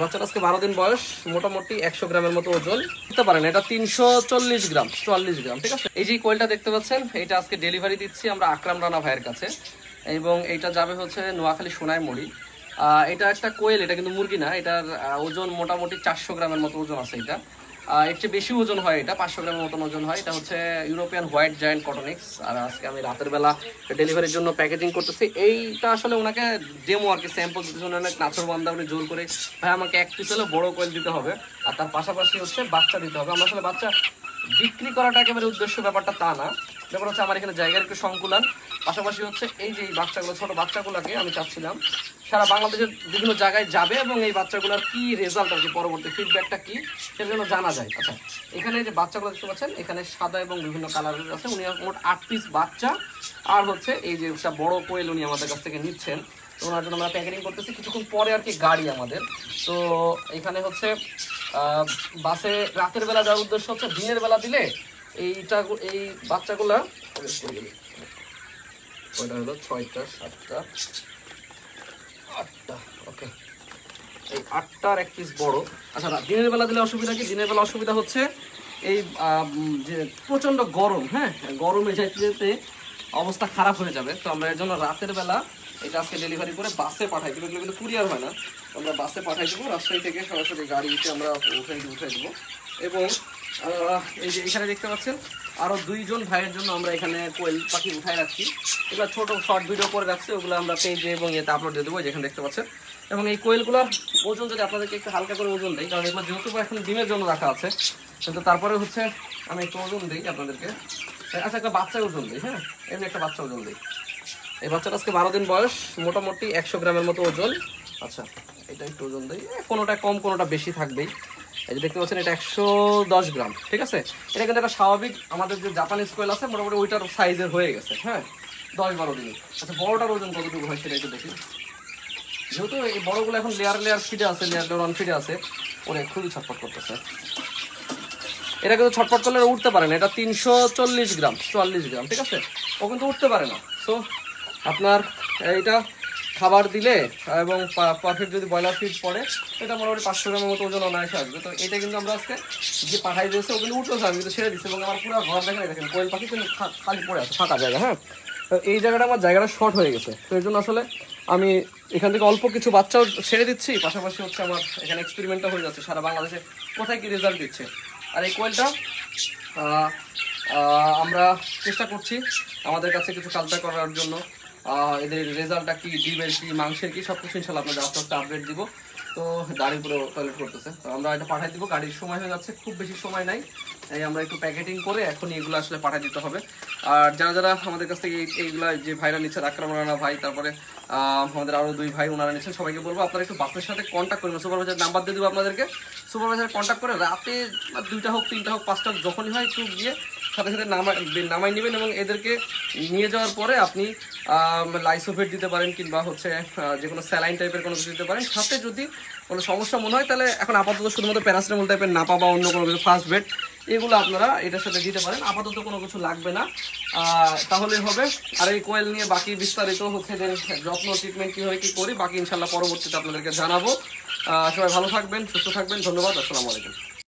বাচ্চার আজকে 12 দিন বয়স, মোটামুটি 100 গ্রামের মতো ওজন দিতে পারেন। এটা 340 গ্রাম 44 গ্রাম, ঠিক আছে। এই যে কোয়েলটা দেখতে পাচ্ছেন, এটা আজকে ডেলিভারি দিচ্ছি আমরা আকরাম রানা ভাইয়ের কাছে, এবং এটা যাবে হচ্ছে নোয়াখালী সোনাইমুড়ি। এটা একটা কোয়েল, এটা কিন্তু মুরগি না। এটার ওজন মোটামুটি 400 গ্রামের মতো ওজন আছে। এটা এর চেয়ে বেশি ওজন হয়, এটা 500 গ্রামের মতন ওজন হয়। এটা হচ্ছে ইউরোপিয়ান হোয়াইট জায়ান্ট কটনিক্স। আর আজকে আমি রাতের বেলা ডেলিভারির জন্য প্যাকেজিং করতেছি। এইটা আসলে ওনাকে ডেমো আর কি, স্যাম্পল দিতে জন্য অনেক নাচর বান্ধা উনি জোর করে, ভাই আমাকে এক পিস হলে বড় কোয়েল দিতে হবে, আর তার পাশাপাশি হচ্ছে বাচ্চা দিতে হবে। আমরা আসলে বাচ্চা বিক্রি করাটা একেবারে উদ্দেশ্য, ব্যাপারটা তা না। ব্যাপার হচ্ছে আমার এখানে জায়গার একটু সংকুলান, পাশাপাশি হচ্ছে এই যে এই বাচ্চাগুলো, ছোট বাচ্চাগুলোকে আমি চাচ্ছিলাম সারা বাংলাদেশের বিভিন্ন জায়গায় যাবে, এবং এই বাচ্চাগুলোর কি রেজাল্ট আর কি, পরবর্তী ফিডব্যাকটা কি সেটা যেন জানা যায়। আচ্ছা, এখানে যে বাচ্চাগুলো দেখতে পাচ্ছেন, এখানে সাদা এবং বিভিন্ন কালারের আছে। উনি মোট 8 পিস বাচ্চা, আর হচ্ছে এই যে একটা বড় কোয়েল উনি আমাদের কাছ থেকে নিচ্ছেন। তো ওনার জন্য আমরা প্যাকেটিং করতেছি, কিছুক্ষণ পরে আর কি গাড়ি আমাদের। তো এখানে হচ্ছে বাসে রাতের বেলা যাওয়ার উদ্দেশ্য হচ্ছে, দিনের বেলা দিলে এইটা এই বাচ্চাগুলা ওইটা হলো 6টা 7টা 8টা, ওকে, এই 8টার এক পিস বড়। আচ্ছা, দিনের বেলা দিলে অসুবিধা কি? দিনের বেলা অসুবিধা হচ্ছে এই যে প্রচণ্ড গরম, হ্যাঁ, গরমে যাইতে যেতে অবস্থা খারাপ হয়ে যাবে। তো আমরা এর জন্য রাতের বেলা এটা আজকে ডেলিভারি করে বাসে পাঠাই দেবো। এগুলো কিন্তু কুরিয়ার হয় না, আমরা বাসে পাঠাই দেবো। রাজশাহী থেকে সরাসরি গাড়িতে আমরা উঠাই দেবো। এবং এই যে এখানে দেখতে পাচ্ছেন আরও 2 জন ভাইয়ের জন্য আমরা এখানে কোয়েল পাখি উঠাই রাখছি। এগুলো ছোট শর্ট ভিডিও করে রাখছি, ওগুলো আমরা পেজে এবং এতে আপলোড দিয়ে দেবো, যেখানে দেখতে পাচ্ছেন। এবং এই কোয়েলগুলোর ওজন যদি আপনাদেরকে একটু হালকা করে ওজন দিই, কারণ এগুলো যেহেতু এখন ডিমের জন্য রাখা আছে, কিন্তু তারপরে হচ্ছে আমি একটু ওজন দিই আপনাদেরকে। আচ্ছা, একটা বাচ্চা ওজন দিই, হ্যাঁ, এমনি একটা বাচ্চা ওজন দিই। এই বাচ্চাটা আজকে 12 দিন বয়স, মোটামুটি 100 গ্রামের মতো ওজন। আচ্ছা, এটা একটু ওজন দিই, কোনোটা কম কোনোটা বেশি থাকবেই। এই যে দেখতে পাচ্ছেন, এটা 110 গ্রাম, ঠিক আছে। এটা কিন্তু একটা স্বাভাবিক আমাদের যে জাপানিজ কোয়েল আছে, মোটামুটি ওইটার সাইজের হয়ে গেছে, হ্যাঁ, 10-12 দিনে। আচ্ছা, বড়টার ওজন কতটুকু হয় সেটা একটু দেখি। যেহেতু এই বড়গুলো এখন লেয়ার ফিডে আছে, লেয়ার অন ফিডে আছে, ওরে খুবই ছটফট করতেছে। এটা কিন্তু ছটফট করলে উঠতে পারে না। এটা 340 গ্রাম 44 গ্রাম, ঠিক আছে, ও কিন্তু উঠতে পারে না। সো আপনার এইটা খাবার দিলে এবং পারফেক্ট যদি ব্রয়লার ফিড পড়ে, এটা মোটামুটি 500 গ্রামের মতো ওজন অনায়াসে আসবে। তো এটা কিন্তু আমরা আজকে যে পাঠাই দিয়েছে, ওগুলো উঠতেছে, আমি কিন্তু ছেড়ে দিচ্ছি, এবং আমার পুরো ঘর দেখেন কোয়েল পাখি কিন্তু খালি পড়ে আছে, ফাঁকা জায়গা, হ্যাঁ। তো এই জায়গাটা আমার জায়গাটা শর্ট হয়ে গেছে, তো এই জন্য আসলে আমি এখান থেকে অল্প কিছু বাচ্চাও ছেড়ে দিচ্ছি, পাশাপাশি হচ্ছে আমার এখানে এক্সপেরিমেন্টটা হয়ে যাচ্ছে সারা বাংলাদেশে কোথায় কি রেজাল্ট দিচ্ছে। আর এই কোয়েলটা আমরা চেষ্টা করছি আমাদের কাছে কিছু কালচার করার জন্য। এদের রেজাল্টটা কি, ডিমের কি, মাংসের কি, সব কিছু ইনশাল্লাহ আপনাদের আস্তে আস্তে আপডেট দিব। তো গাড়ির পুরো টয়লেট করতেছে, তো আমরা এটা পাঠিয়ে দিব। গাড়ির সময় হয়ে যাচ্ছে, খুব বেশি সময় নাই, এই আমরা একটু প্যাকেটিং করে এখনই এগুলো আসলে পাঠিয়ে দিতে হবে। আর যারা যারা আমাদের কাছ থেকে এইগুলা যে ভাইরা নিচ্ছে, আকরাম রানা ভাই, তারপরে আমাদের আরও 2 ভাই ওনারা নিচ্ছেন, সবাইকে বলবো আপনারা একটু বাসের সাথে কন্ট্যাক্ট করবেন। সুপারভাইজার নাম্বার দিয়ে দেবো আপনাদেরকে, সুপারভাইজার কন্ট্যাক্ট করে রাতে 2টা হোক 3টা হোক 5টা যখনই হয় একটু গিয়ে সাথে সাথে নামাই নেবেন, এবং এদেরকে নিয়ে যাওয়ার পরে আপনি লাইসোভেট দিতে পারেন, কিংবা হচ্ছে যে কোনো স্যালাইন টাইপের কোনো কিছু দিতে পারেন। সাথে যদি কোনো সমস্যা মনে হয়, তাহলে এখন আপাতত শুধুমাত্র প্যারাসিটামল টাইপের নাপা বা অন্য কোনো কিছু ফার্স্ট বেড, এগুলো আপনারা এটার সাথে দিতে পারেন। আপাতত কোনো কিছু লাগবে না, তাহলে হবে। আর এই কোয়েল নিয়ে বাকি বিস্তারিত হচ্ছে যে যত্ন ট্রিটমেন্ট কীভাবে কী করি, বাকি ইনশাল্লাহ পরবর্তীতে আপনাদেরকে জানাবো। সবাই ভালো থাকবেন, সুস্থ থাকবেন, ধন্যবাদ, আসসালামু আলাইকুম।